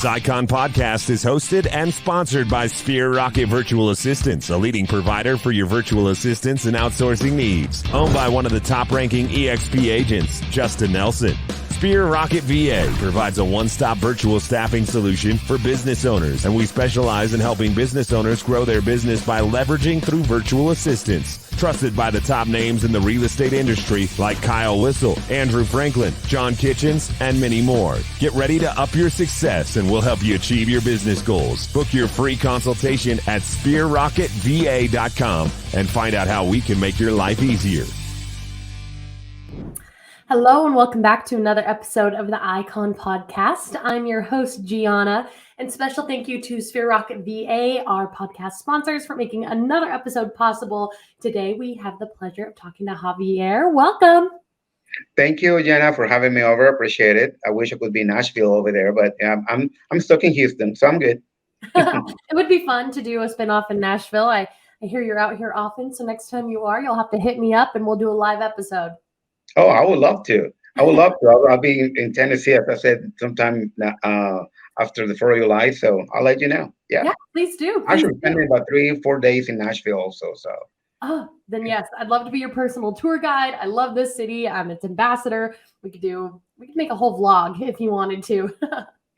This Icon podcast is hosted and sponsored by Sphere Rocket Virtual Assistants, a leading provider for your virtual assistants and outsourcing needs. Owned by one of the top-ranking EXP agents, Justin Nelson. Sphere Rocket VA provides a one-stop virtual staffing solution for business owners, and we specialize in helping business owners grow their business by leveraging through virtual assistants. Trusted by the top names in the real estate industry like Kyle Whistle, Andrew Franklin, John Kitchens, and many more. Get ready to up your success and we'll help you achieve your business goals. Book your free consultation at sphererocketva.com and find out how we can make your life easier. Hello and welcome back to another episode of the Icon Podcast. I'm your host, Gianna, and special thank you to Sphere Rocket VA, our podcast sponsors, for making another episode possible. Today, we have the pleasure of talking to Javier. Welcome. Thank you, Gianna, for having me over. Appreciate it. I wish I could be in Nashville over there, but I'm stuck in Houston, so I'm good. It would be fun to do a spinoff in Nashville. I hear you're out here often, so next time you are, you'll have to hit me up and we'll do a live episode. Oh, I would love to. I'll be in Tennessee, as I said, sometime after the 4th of July. So I'll let you know. Yeah, please do. Actually, spending about 3-4 days in Nashville also. So. Oh, then yes, I'd love to be your personal tour guide. I love this city. I'm its ambassador. We could make a whole vlog if you wanted to.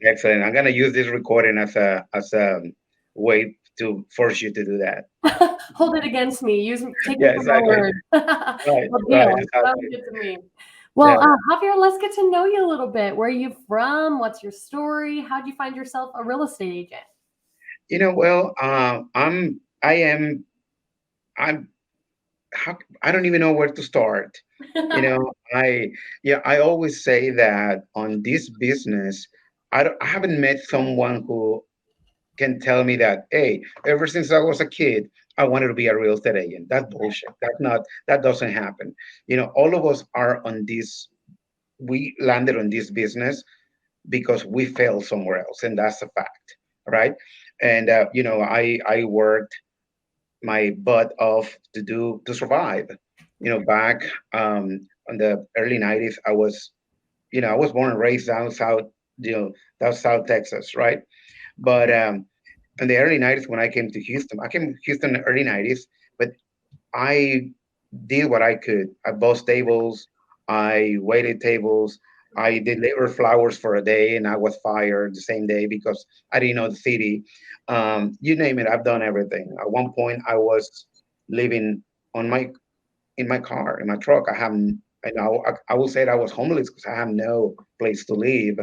Excellent. I'm gonna use this recording as a way to force you to do that. Hold it against me. Take it for my word. Right. Sounds good to me. Well, Javier, let's get to know you a little bit. Where are you from? What's your story? How did you find yourself a real estate agent? I don't even know where to start. I always say that on this business, I haven't met someone who can tell me that, hey, ever since I was a kid, I wanted to be a real estate agent. That's bullshit. That doesn't happen. All of us are on this. We landed on this business because we failed somewhere else, and that's a fact, right? And I worked my butt off to survive. Back in the early '90s, I was born and raised down south, down South Texas, right? But in the early '90s, when I came to Houston, I came to Houston in the early '90s, but I did what I could. I bussed tables, I waited tables, I delivered flowers for a day, and I was fired the same day because I didn't know the city. You name it, I've done everything. At one point, I was living in my car, in my truck. I will say that I was homeless because I have no place to live,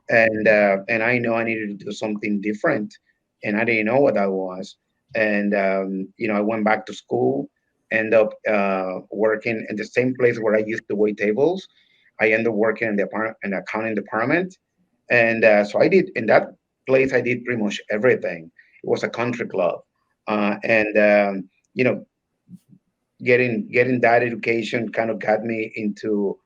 and I know I needed to do something different, and I didn't know what that was. And I went back to school, end up working in the same place where I used to wait tables. I ended up working in the accounting department, and so I did in that place. I did pretty much everything. It was a country club, and getting that education kind of got me into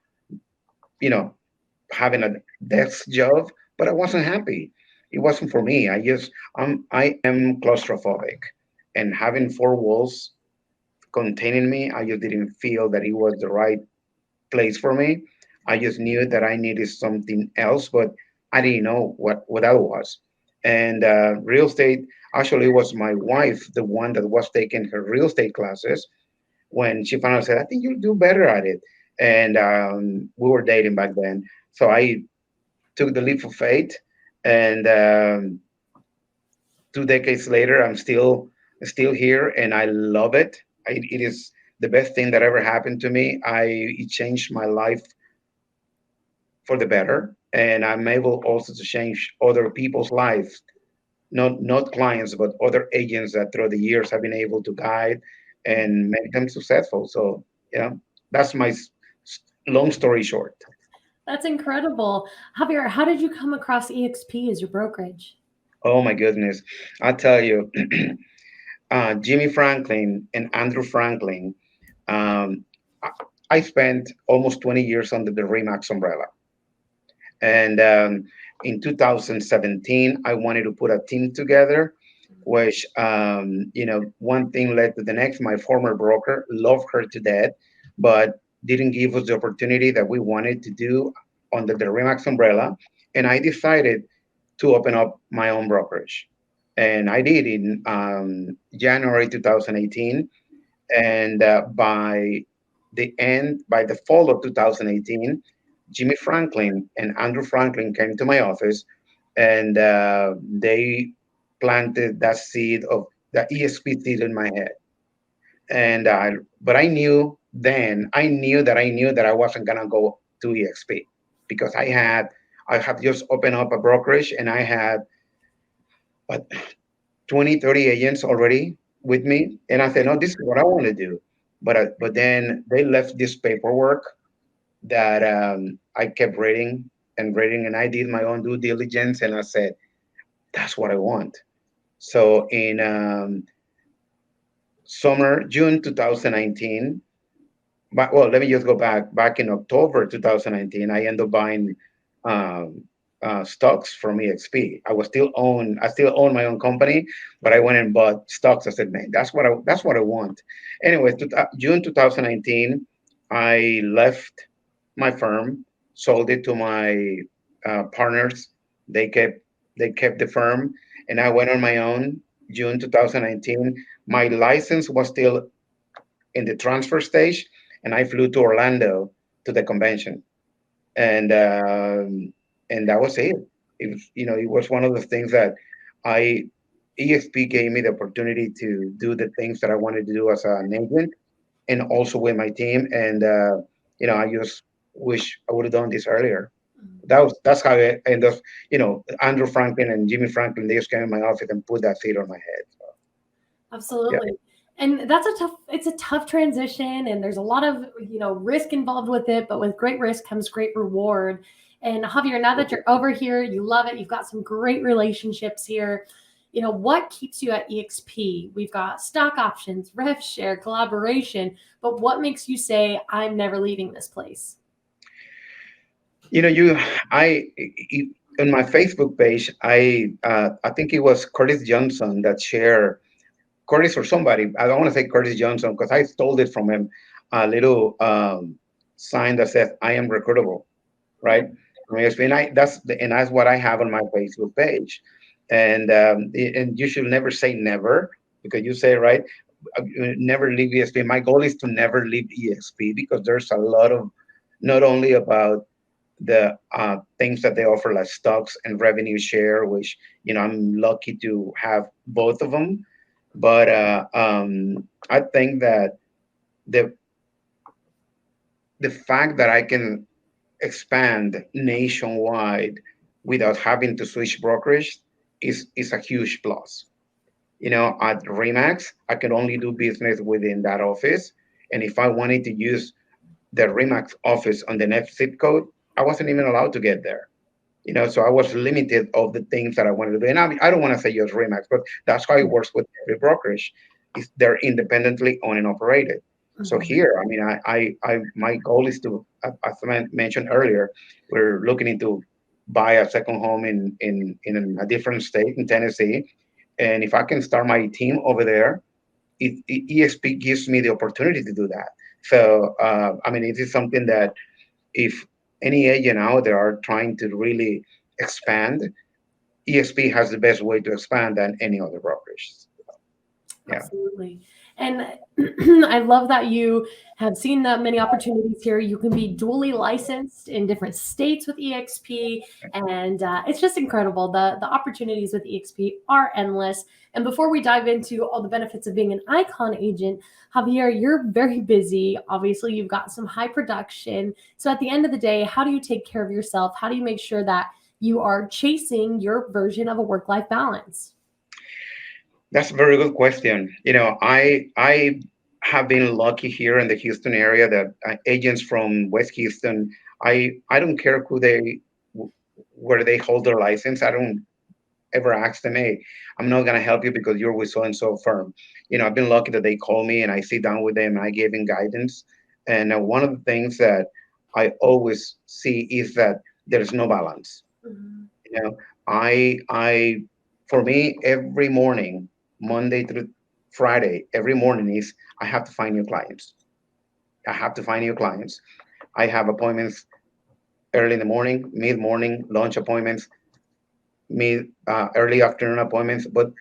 having a desk job, but I wasn't happy. It wasn't for me. I am claustrophobic, and having 4 walls containing me, I just didn't feel that it was the right place for me. I just knew that I needed something else, but I didn't know what that was. And real estate, actually, was my wife, the one that was taking her real estate classes. When she finally said, I think you'll do better at it. And we were dating back then. So I took the leap of faith. And 2 decades later, I'm still here, and I love it. It is the best thing that ever happened to me. It changed my life for the better. And I'm able also to change other people's lives, not clients, but other agents that through the years have been able to guide and make them successful. So, that's my long story short. That's incredible. Javier, how did you come across EXP as your brokerage? Oh my goodness. I tell you, Jimmy Franklin and Andrew Franklin, I spent almost 20 years under the REMAX umbrella. And in 2017, I wanted to put a team together, which, one thing led to the next. My former broker loved her to death, but didn't give us the opportunity that we wanted to do under the REMAX umbrella. And I decided to open up my own brokerage. And I did in January 2018. And by the fall of 2018, Jimmy Franklin and Andrew Franklin came to my office, and they planted that seed of the ESP seed in my head. And but I knew that I wasn't gonna go to EXP because I had just opened up a brokerage, and I had what 20, 30 agents already with me. And I said, no, this is what I want to do. But then they left this paperwork that I kept reading and reading, and I did my own due diligence, and I said, that's what I want. So in June 2019, but well, let me just go back. Back in October 2019, I ended up buying um, stocks from EXP. I still own my own company, but I went and bought stocks. I said, man, that's what I want. Anyways, June 2019, I left my firm, sold it to my partners. They kept they kept the firm, and I went on my own. June 2019, my license was still in the transfer stage, and I flew to Orlando to the convention, and that was it. It was one of the things that I EXP gave me the opportunity to do the things that I wanted to do as an agent, and also with my team. And I just wish I would have done this earlier. That's how I end up. Andrew Franklin and Jimmy Franklin, they just came in my office and put that seat on my head. So, yeah. Absolutely. And it's a tough transition, and there's a lot of, risk involved with it, but with great risk comes great reward. And Javier, now that you're over here, you love it. You've got some great relationships here. What keeps you at EXP? We've got stock options, rev share, collaboration, but what makes you say, I'm never leaving this place? You know, you, I, on my Facebook page, I think it was Curtis Johnson that shared Curtis or somebody. I don't want to say Curtis Johnson because I stole it from him. A little sign that says "I am recruitable," right? From ESPN. And that's what I have on my Facebook page. And you should never say never because you say right, never leave ESP. My goal is to never leave EXP because there's a lot of not only about the things that they offer like stocks and revenue share, which I'm lucky to have both of them. But I think that the the fact that I can expand nationwide without having to switch brokerage is a huge plus. At Remax, I can only do business within that office, and if I wanted to use the Remax office on the next zip code, I wasn't even allowed to get there. So I was limited of the things that I wanted to do. And I don't want to say just Remax, but that's how it works with every brokerage. Is they're independently owned and operated. So Mhm. here, I mean, my goal is to, as I mentioned earlier, we're looking into buy a second home in a different state in Tennessee, and if I can start my team over there, EXP gives me the opportunity to do that. So I mean, it is something that if any agent out there are trying to really expand, EXP has the best way to expand than any other brokerage. Yeah. Absolutely. And I love that you have seen that many opportunities here. You can be dually licensed in different states with EXP, and it's just incredible. The opportunities with EXP are endless. And before we dive into all the benefits of being an icon agent, Javier, you're very busy. Obviously, you've got some high production. So at the end of the day, how do you take care of yourself? How do you make sure that you are chasing your version of a work-life balance? That's a very good question. I have been lucky here in the Houston area that agents from West Houston, I don't care where they hold their license. I don't ever ask them, hey, I'm not gonna help you because you're with so and so firm. I've been lucky that they call me and I sit down with them and I give them guidance. And one of the things that I always see is that there's no balance. Mhm. You know, I for me every morning, Monday through Friday, every morning is I have to find new clients. I have to find new clients. I have appointments early in the morning, mid morning, lunch appointments. early afternoon appointments, but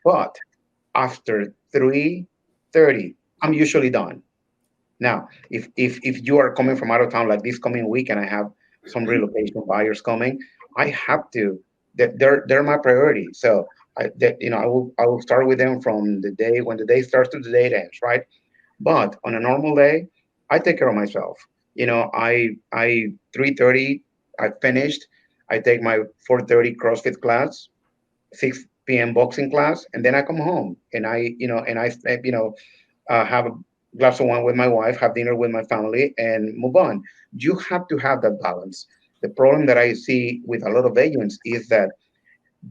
after 3:30, I'm usually done. Now, if you are coming from out of town like this coming week, and I have some relocation buyers coming, I have to. That they're my priority. So I will start with them from the day when the day starts to the day it ends, right? But on a normal day, I take care of myself. I 3:30 I finished. I take my 4:30 CrossFit class, 6 p.m. boxing class, and then I come home and I have a glass of wine with my wife, have dinner with my family, and move on. You have to have that balance. The problem that I see with a lot of agents is that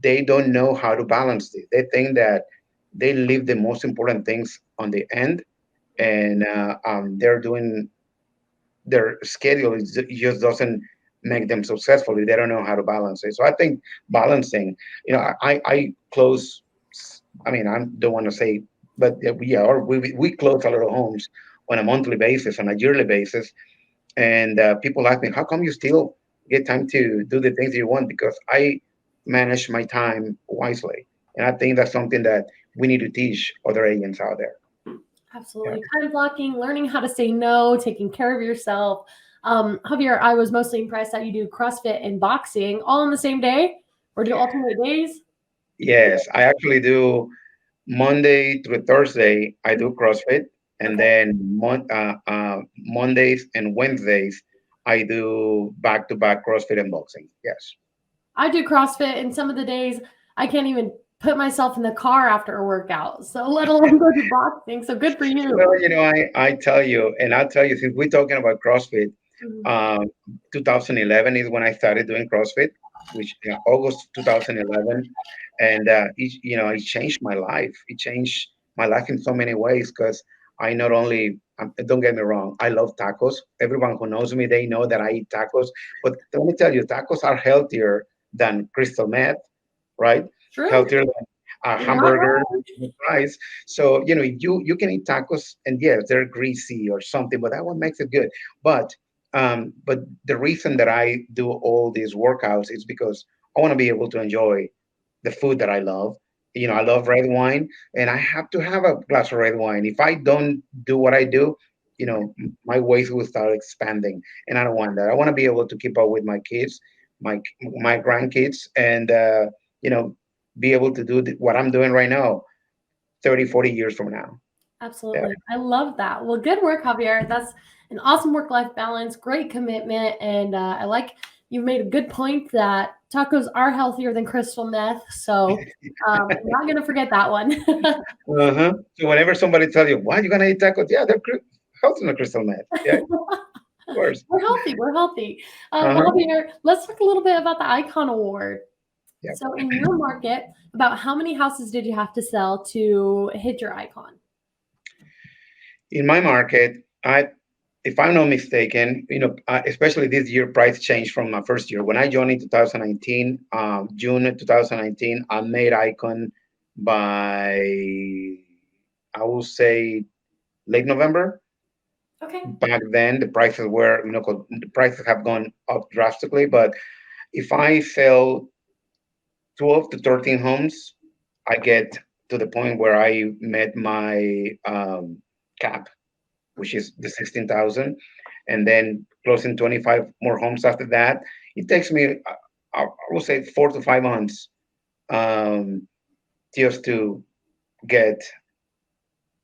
they don't know how to balance it. They think that they leave the most important things on the end, and they're doing their schedule just doesn't make them successful if they don't know how to balance it. So I think balancing, I close. I mean, I don't want to say, but we close a lot of homes on a monthly basis, on a yearly basis, and people ask me, how come you still get time to do the things you want? Because I manage my time wisely, and I think that's something that we need to teach other agents out there. Yeah. Absolutely. Time blocking, learning how to say no, taking care of yourself. Javier, I was mostly impressed that you do CrossFit and boxing all on the same day or do alternate days. Yes, I actually do Monday through Thursday, I do CrossFit, and Okay. then Mondays and Wednesdays, I do back-to-back CrossFit and boxing. Yes. I do CrossFit, and some of the days I can't even put myself in the car after a workout, so let alone go to boxing. So good for you. Well, I tell you, and I'll tell you, since we're talking about CrossFit, Mhm. um, 2011 is when I started doing CrossFit, which August 2011, and it changed my life. It changed my life in so many ways because I not only don't get me wrong, I love tacos. Everyone who knows me, they know that I eat tacos. But let me tell you, tacos are healthier than crystal meth, right? True. Healthier than a You're not hamburger wrong. with fries. So you can eat tacos, and yes, they're greasy or something, but that one makes it good. But the reason that I do all these workouts is because I want to be able to enjoy the food that I love. I love red wine, and I have to have a glass of red wine. If I don't do what I do, my waist will start expanding, and I don't want that. I want to be able to keep up with my kids, my grandkids, and you know, be able to do what I'm doing right now, 30, 40 years from now. Yeah. Absolutely. I love that. Well, good work, Javier. That's an awesome work-life balance, great commitment, and I like you made a good point that tacos are healthier than crystal meth. So I'm not gonna forget that one. Uh-huh. So whenever somebody tells you, why are you gonna eat tacos? Yeah, they're healthy in a crystal meth. Yeah, of course. We're healthy. We're healthy. Uh-huh. Well, Javier, let's talk a little bit about the Icon Award. Yeah. So, in your market, about how many houses did you have to sell to hit your Icon? In my market, if I'm not mistaken, especially this year, price changed from my first year. When I joined in 2019, June of 2019, I made Icon by, I will say, late November. Okay. Back then, the prices were, 'cause the prices have gone up drastically. But if I sell 12 to 13 homes, I get to the point where I met my cap, which is the 16,000, and then closing 25 more homes after that. It takes me, I will say, 4 to 5 months, um, just to get,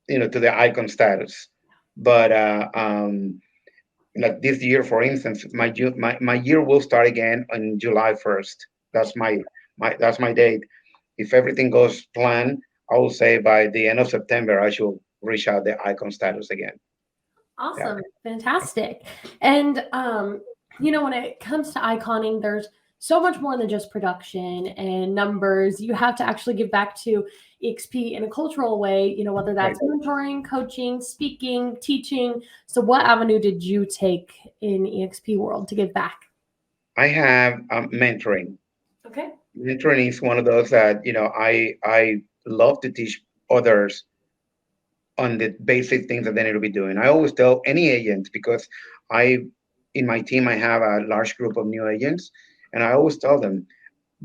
to the icon status. But like this year, for instance, my year will start again on July 1st. That's my date. If everything goes planned, I will say by the end of September, I should reach out the icon status again. Yeah. Awesome. Fantastic. And when it comes to iconing, there's so much more than just production and numbers. You have to actually give back to EXP in a cultural way, whether Right. that's mentoring, coaching, speaking, teaching. So what avenue did you take in EXP world to give back? I have mentoring. Okay. Mentoring is one of those that I love to teach others on the basic things that they need to be doing. I always tell any agent, because I in my team I have a large group of new agents, and I always tell them,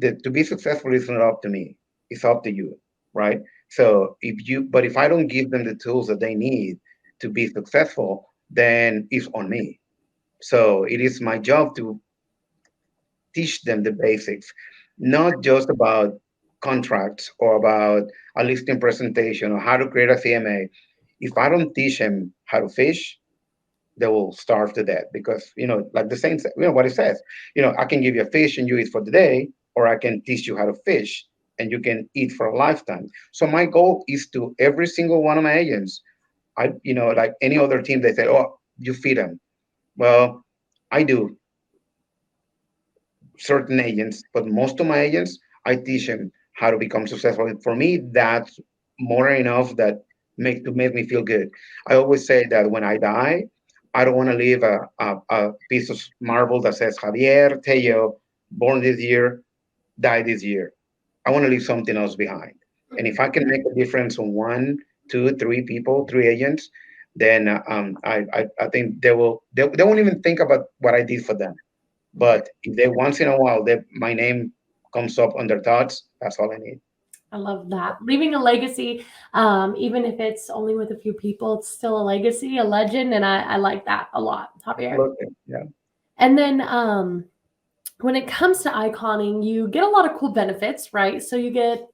to be successful is not up to me. It's up to you, right? So but if I don't give them the tools that they need to be successful, then it's on me. So it is my job to teach them the basics, not just about contracts or about a listing presentation or how to create a CMA. If I don't teach them how to fish, they will starve to death because, like the saying, what it says, I can give you a fish and you eat for the day, or I can teach you how to fish and you can eat for a lifetime. So my goal is to every single one of my agents, like any other team, they say, oh, you feed them. Well, I do certain agents, but most of my agents, I teach them how to become successful. And for me, that's more than enough that make me feel good. I always say that when I die, I don't want to leave a piece of marble that says Javier Tello, born this year, died this year. I want to leave something else behind. And if I can make a difference on one, two, three people, three agents, then I think they won't even think about what I did for them. But if they once in a while my name comes up on their thoughts, that's all I need. I love that. Leaving a legacy, even if it's only with a few people, it's still a legacy, a legend, and I like that a lot, Javier. Absolutely. Yeah. And then when it comes to iconing, you get a lot of cool benefits, right? So you get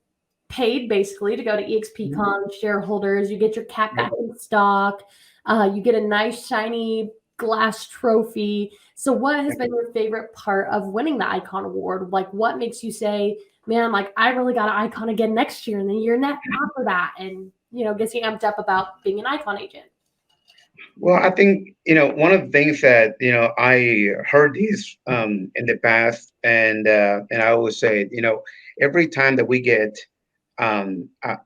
paid basically to go to EXP Mhm. Con shareholders. You get your cap Yeah. back in stock. You get a nice shiny glass trophy. So, what has been your favorite part of winning the Icon Award? Like, what makes you say, "Man, like I really got an Icon again next year, and the year after that," and gets you amped up about being an Icon agent? Well, I think, one of the things that, I heard this in the past, and I always say, every time that we get um, a,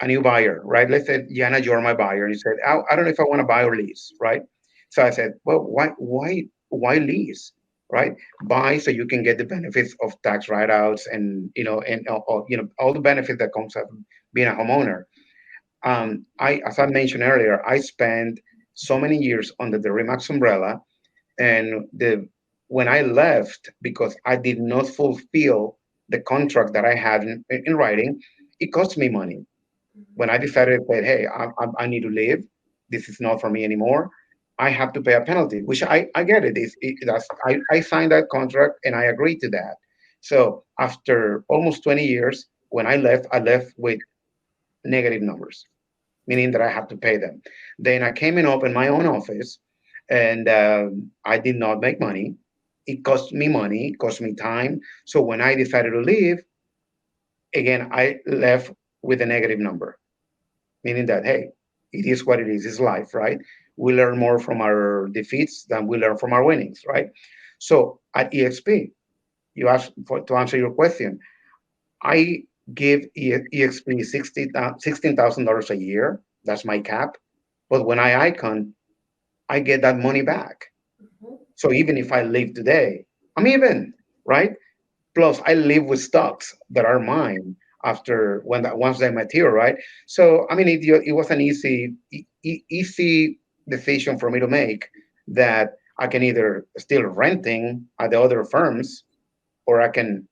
a new buyer, right? Let's say, Jana, you're my buyer. And you said, I don't know if I want to buy or lease, right? So I said, well, why lease, right? Buy so you can get the benefits of tax write-outs and, all the benefits that comes of being a homeowner. As I mentioned earlier, I spent so many years under the Remax umbrella, and when I left because I did not fulfill the contract that I had in writing, it cost me money. When I decided that, hey, I need to leave, this is not for me anymore, I have to pay a penalty, which I get it. I signed that contract and I agreed to that. So after almost 20 years, when I left with negative numbers, meaning that I have to pay them. Then I came and opened my own office, and I did not make money. It cost me money, it cost me time. So when I decided to leave, again, I left with a negative number, meaning that, hey, it is what it is. It's life, right? We learn more from our defeats than we learn from our winnings, right? So at EXP, you asked to answer your question. I give EXP $16,000 a year. That's my cap. But when I icon, I get that money back. So even if I leave today, I'm even, right? Plus, I live with stocks that are mine after once they mature, right? So I mean, it was an easy decision for me to make, that I can either still renting at the other firms, or I can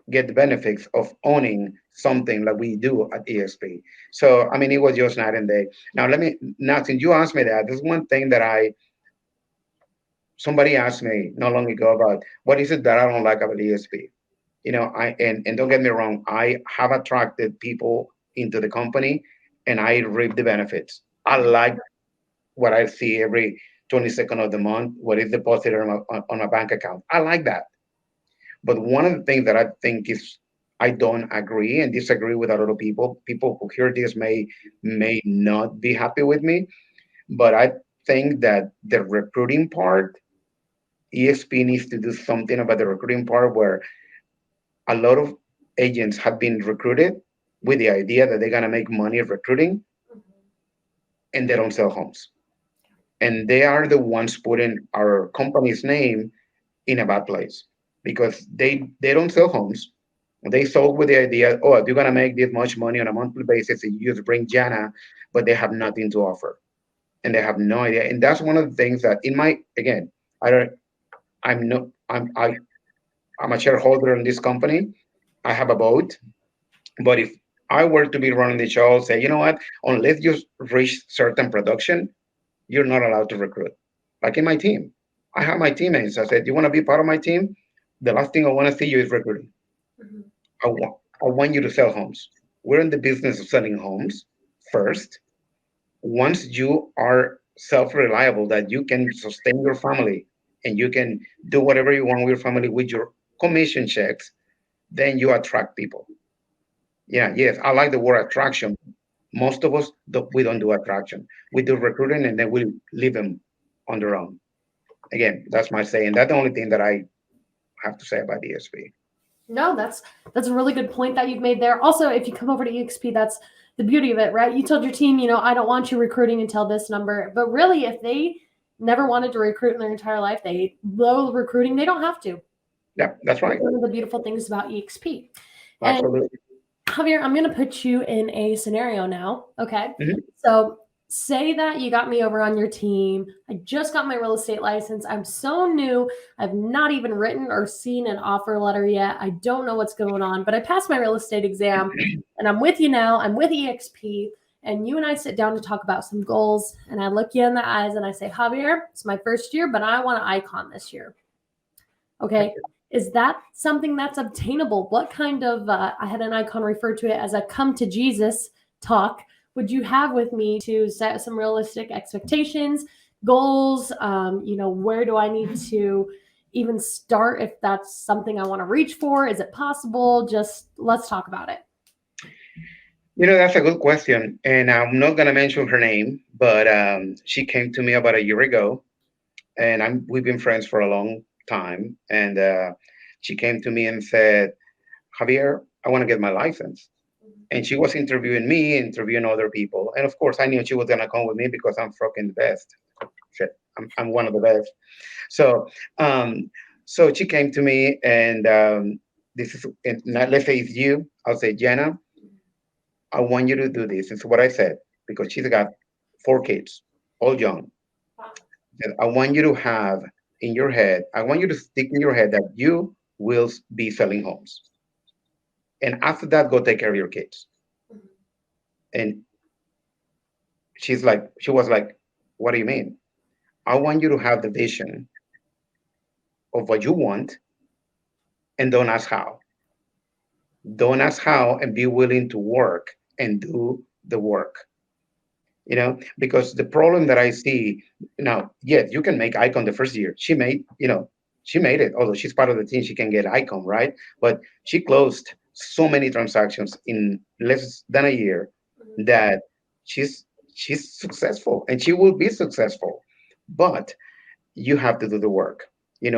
get the benefits of owning something like we do at EXP. So I mean, it was just night and day. Now since you asked me that, there's one thing that I somebody asked me not long ago about what is it that I don't like about ESP. And don't get me wrong, I have attracted people into the company and I reap the benefits. I like what I see every 22nd of the month, what is deposited on my bank account. I like that. But one of the things that I think is I don't agree and disagree with a lot of people who hear this may not be happy with me, but I think that the recruiting part, EXP needs to do something about the recruiting part, where a lot of agents have been recruited with the idea that they're going to make money recruiting, and they don't sell homes. And they are the ones putting our company's name in a bad place, because they don't sell homes. They sold with the idea, oh, if you're going to make this much money on a monthly basis, you just bring Jana, but they have nothing to offer. And they have no idea. And that's one of the things that in my, again, I don't, I'm no, I'm, I I'm a shareholder in this company. I have a vote. But if I were to be running the show, say, you know what, unless you reach certain production, you're not allowed to recruit. Like in my team, I have my teammates. I said, you want to be part of my team? The last thing I want to see you is recruiting. Mhm. I want you to sell homes. We're in the business of selling homes first. Once you are self-reliable, that you can sustain your family and you can do whatever you want with your family with your commission checks, then you attract people. Yeah, yes, I like the word attraction. Most of us, we don't do attraction. We do recruiting and then we leave them on their own. Again, that's my saying. That's the only thing that I have to say about ESP. No, that's a really good point that you've made there. Also, if you come over to EXP, that's the beauty of it, right? You told your team, I don't want you recruiting until this number. But really, if they never wanted to recruit in their entire life, they low recruiting, they don't have to. Yeah, that's That's right. one of the beautiful things about EXP. And Absolutely. Javier, I'm going to put you in a scenario now. Okay. Mhm. So say that you got me over on your team. I just got my real estate license. I'm so new. I've not even written or seen an offer letter yet. I don't know what's going on, but I passed my real estate exam and I'm with you now. I'm with EXP. And you and I sit down to talk about some goals. And I look you in the eyes and I say, Javier, it's my first year, but I want an icon this year. Okay. Is that something that's obtainable? What kind of, I had an icon refer to it as a come to Jesus talk, would you have with me to set some realistic expectations, goals? Where do I need to even start if that's something I want to reach for? Is it possible? Just let's talk about it. That's a good question. And I'm not going to mention her name, but she came to me about a year ago, and we've been friends for a long time. And she came to me and said, Javier, I want to get my license. And she was interviewing me, interviewing other people. And of course, I knew she was going to come with me because I'm fucking the best. Shit, I'm one of the best. So, um, so she came to me, and this is, and let's say it's you. I'll say, Jenna, I want you to do this. It's what I said because she's got 4 kids, all young. And I want you to have in your head, I want you to stick in your head that you will be selling homes. And after that, go take care of your kids. And she was like, what do you mean? I want you to have the vision of what you want and don't ask how. Don't ask how and be willing to work and do the work. Because the problem that I see now, yes, you can make icon the first year. She made it, although she's part of the team, she can get icon, right? But she closed so many transactions in less than a year that she's she's successful and she will be successful. But you have to do the work. And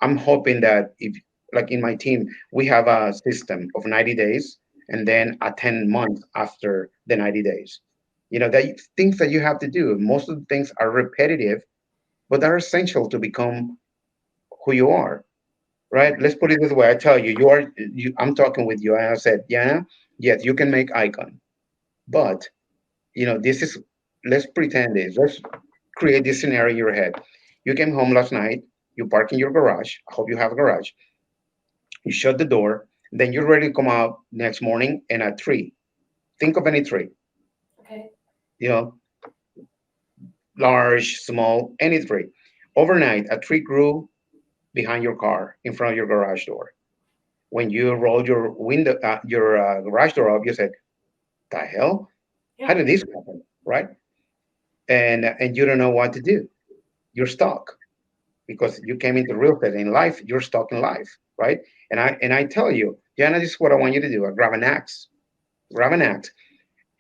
I'm hoping that if, like in my team, we have a system of 90 days and then a 10 month after the 90 days. That things that you have to do. Most of the things are repetitive, but they're essential to become who you are, right? Let's put it this way. I tell you, I'm talking with you, and I said, Yana, yes, you can make icon, but this is, let's pretend this. Let's create this scenario in your head. You came home last night, you park in your garage. I hope you have a garage. You shut the door, then you're ready to come out next morning and a tree. Think of any tree, Okay. you know, large, small, any tree. Overnight, a tree grew behind your car in front of your garage door. When you rolled your garage door up, you said, "The hell? How Yeah. did this happen?" Right? And you don't know what to do. You're stuck because you came into real estate in life. You're stuck in life, right? And I tell you, Jana, this is what I want you to do. I grab an axe,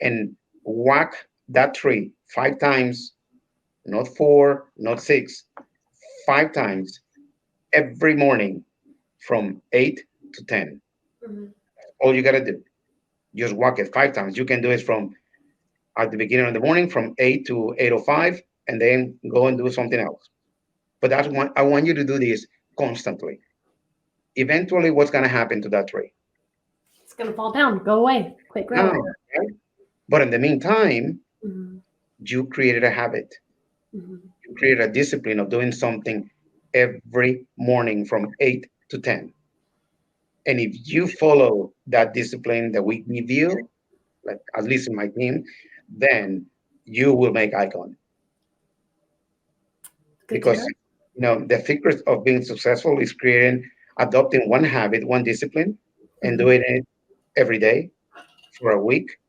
and whack that tree 5 times, not four, not six, 5 times every morning from 8 to 10. Mhm. All you gotta do, just walk it 5 times. You can do it from at the beginning of the morning from 8 to 8:05, and then go and do something else. But that's one. I want you to do this constantly. Eventually, what's gonna happen to that tree? It's going to fall down. Go away. Quit No, growing. right? But in the meantime, Mhm. you created a habit. Mhm. You created a discipline of doing something every morning from 8 to 10. And if you follow that discipline that we give you, like at least in my team, then you will make icon. Good to Because hear. the secret of being successful is creating, adopting one habit, one discipline, and Mhm. doing it every day for a week,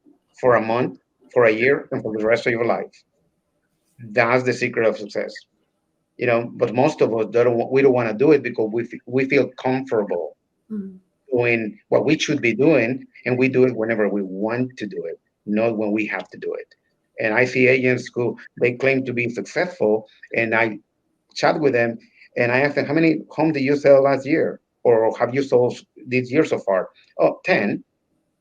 for a month, for a year, and for the rest of your life. That's the secret of success. But most of us we don't want to do it because we feel comfortable Mhm. doing what we should be doing, and we do it whenever we want to do it, not when we have to do it. And I see agents who they claim to be successful, and I chat with them, and I ask them, how many homes did you sell last year? Or have you sold this year so far? Oh, 10,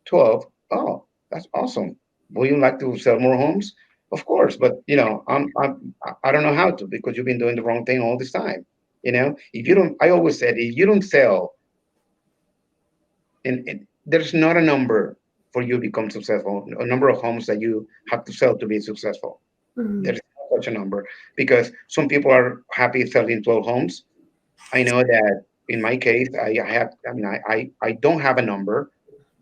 12. Oh, that's awesome. Would you like to sell more homes? Of course, but I don't know how to because you've been doing the wrong thing all this time. If you don't, I always said, if you don't sell, and there's not a number for you to become successful, a number of homes that you have to sell to be successful. Mhm. There's not such a number because some people are happy selling 12 homes. I know that in my case, I don't have a number.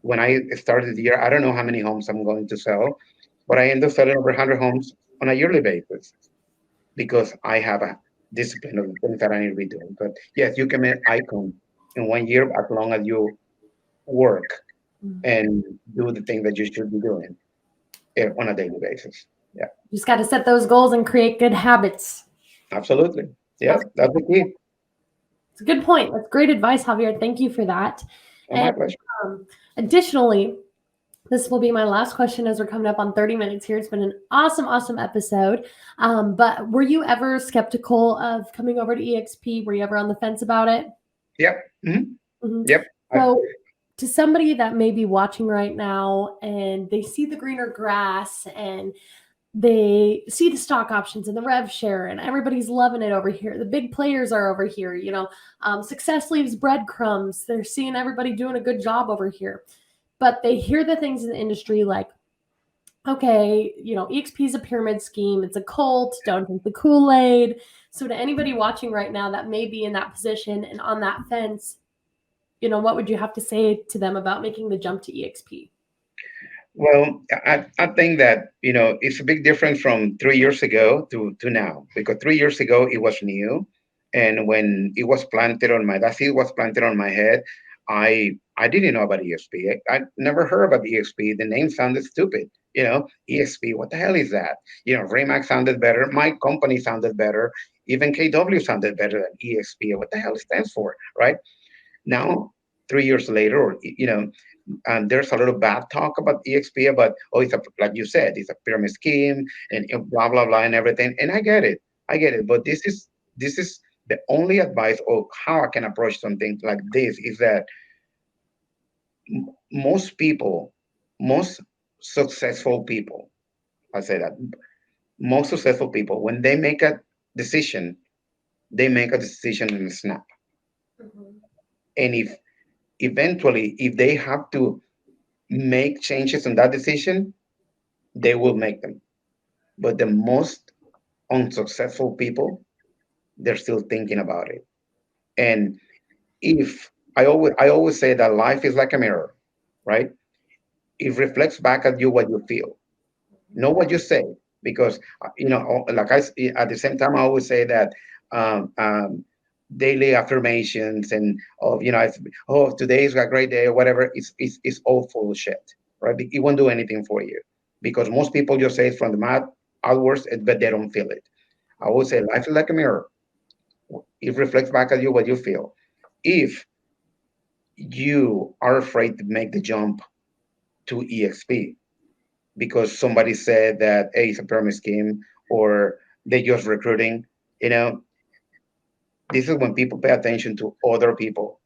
When I started the year, I don't know how many homes I'm going to sell, but I end up selling over 100 homes on a yearly basis because I have a discipline of the things that I need to be doing. But yes, you can make icon in 1 year as long as you work Mhm. and do the thing that you should be doing on a daily basis. Yeah, Just got to set those goals and create good habits. absolutely. Yeah, That's that's the key. it's a good point. That's great advice, Javier. Thank you for that. Oh, And my pleasure. um, additionally, this will be my last question as we're coming up on 30 minutes here. It's been an awesome, awesome episode. But were you ever skeptical of coming over to EXP? Were you ever on the fence about it? Yep. Mhm. Yep. So, to somebody that may be watching right now and they see the greener grass and they see the stock options and the rev share and everybody's loving it over here, the big players are over here, success leaves breadcrumbs. They're seeing everybody doing a good job over here, but they hear the things in the industry like, okay, EXP is a pyramid scheme, it's a cult, don't drink the Kool-Aid. So to anybody watching right now that may be in that position and on that fence, what would you have to say to them about making the jump to EXP? Well, I think that, it's a big difference from 3 years ago to now, because 3 years ago it was new. And when that seed was planted on my head, I didn't know about EXP. I never heard about EXP. The name sounded stupid. EXP, what the hell is that? Remax sounded better. My company sounded better. Even KW sounded better than EXP. What the hell it stands for, right? Now, 3 years later, or and there's a little bad talk about EXP, but it's like you said, it's a pyramid scheme and blah blah blah and everything. And I get it. But this is the only advice of how I can approach something like this is that most people, most successful people, I say that most successful people, when they make a decision, they make a decision in a snap. Mhm. And if they have to make changes in that decision, they will make them. But the most unsuccessful people, they're still thinking about it. And if I always say that life is like a mirror, right? It reflects back at you what you feel, not what you say. Because like at the same time, I always say that um, um, daily affirmations and of today is a great day or whatever. It's all full of shit, right? It won't do anything for you because most people just say it from the mouth outwards, but they don't feel it. I would say life is like a mirror. It reflects back at you what you feel. If you are afraid to make the jump to EXP because somebody said that, hey, it's a pyramid scheme or they just recruiting, you know, this is when people pay attention to other people.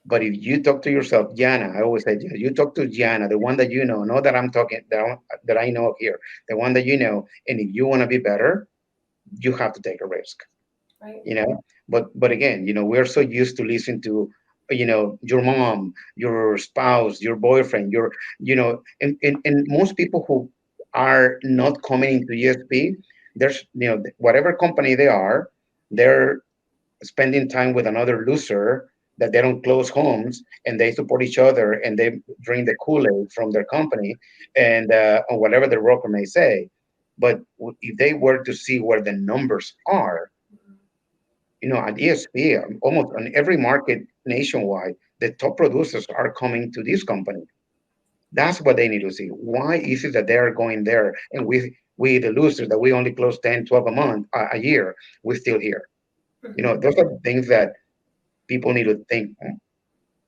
But if you talk to yourself, Jana, I always say, you talk to Jana, the one that you know, not that I'm talking, that I know here, the one that you know, and if you want to be better, you have to take a risk. Right. you know but again, we're so used to listening to your mom, your spouse, your boyfriend, and most people who are not coming into ESP, there's whatever company they are, they're spending time with another loser that they don't close homes and they support each other and they drink the Kool-Aid from their company and or whatever the broker may say. But if they were to see where the numbers are, at ESP, almost on every market nationwide, the top producers are coming to this company. That's what they need to see. Why is it that they are going there and we the losers that we only close 10, 12 a month, a year, we're still here. Those are things that people need to think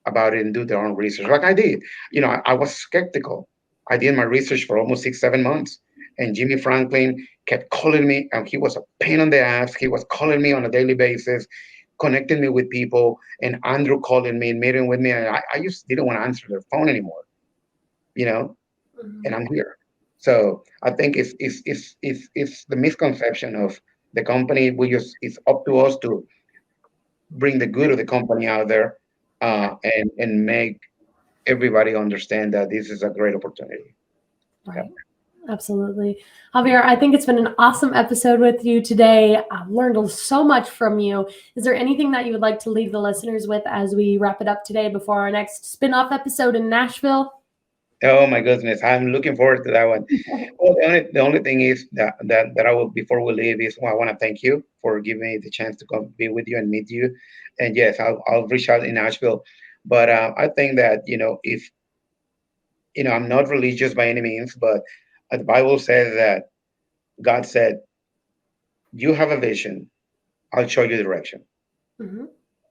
about it and do their own research. Like I did. I was skeptical. I did my research for almost 6, 7 months. And Jimmy Franklin kept calling me, and he was a pain on the ass. He was calling me on a daily basis, connecting me with people, and Andrew calling me, meeting with me. And I just didn't want to answer their phone anymore, and I'm here. So I think it's the misconception of the company. It's up to us to bring the good of the company out there, and make everybody understand that this is a great opportunity. Right. Absolutely. Javier, I think it's been an awesome episode with you today. I've learned so much from you. Is there anything that you would like to leave the listeners with as we wrap it up today before our next spin-off episode in Nashville? Oh my goodness, I'm looking forward to that one. Well, the only thing is that I will, before we leave, is I want to thank you for giving me the chance to come be with you and meet you. And yes, I'll reach out in Nashville. But I think that if I'm not religious by any means, but the Bible says that God said, "You have a vision, I'll show you direction." Mm-hmm.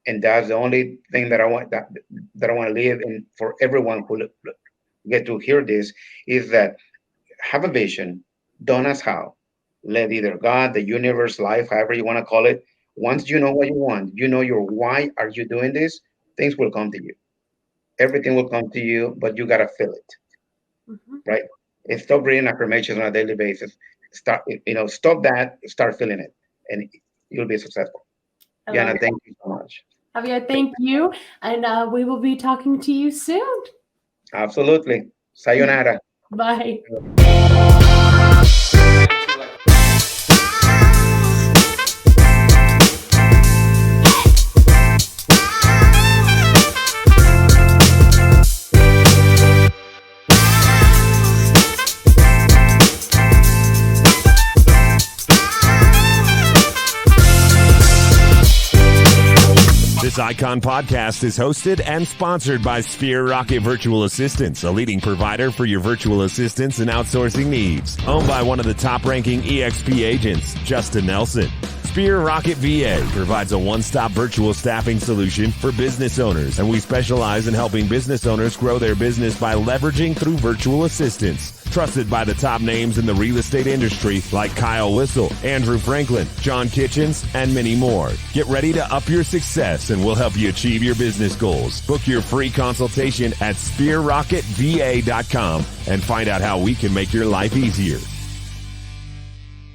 And that's the only thing that I want that I want to leave in for everyone who get to hear this is that have a vision, don't ask how. Let either God, the universe, life, however you want to call it. Once you know what you want, you know your why are you doing this, things will come to you. Everything will come to you, but you gotta feel it, Mm-hmm. right? And stop reading affirmations on a daily basis. Stop that, start feeling it, and you'll be successful. Yana, thank you so much. Javier, thank you. And we will be talking to you soon. Absolutely. Sayonara. Bye. This Icon podcast is hosted and sponsored by Sphere Rocket Virtual Assistants, a leading provider for your virtual assistants and outsourcing needs. Owned by one of the top-ranking EXP agents, Justin Nelson. Sphere Rocket VA provides a one-stop virtual staffing solution for business owners, and we specialize in helping business owners grow their business by leveraging through virtual assistants. Trusted by the top names in the real estate industry like Kyle Whistle, Andrew Franklin, John Kitchens, and many more. Get ready to up your success and we'll help you achieve your business goals. Book your free consultation at sphererocketva.com and find out how we can make your life easier.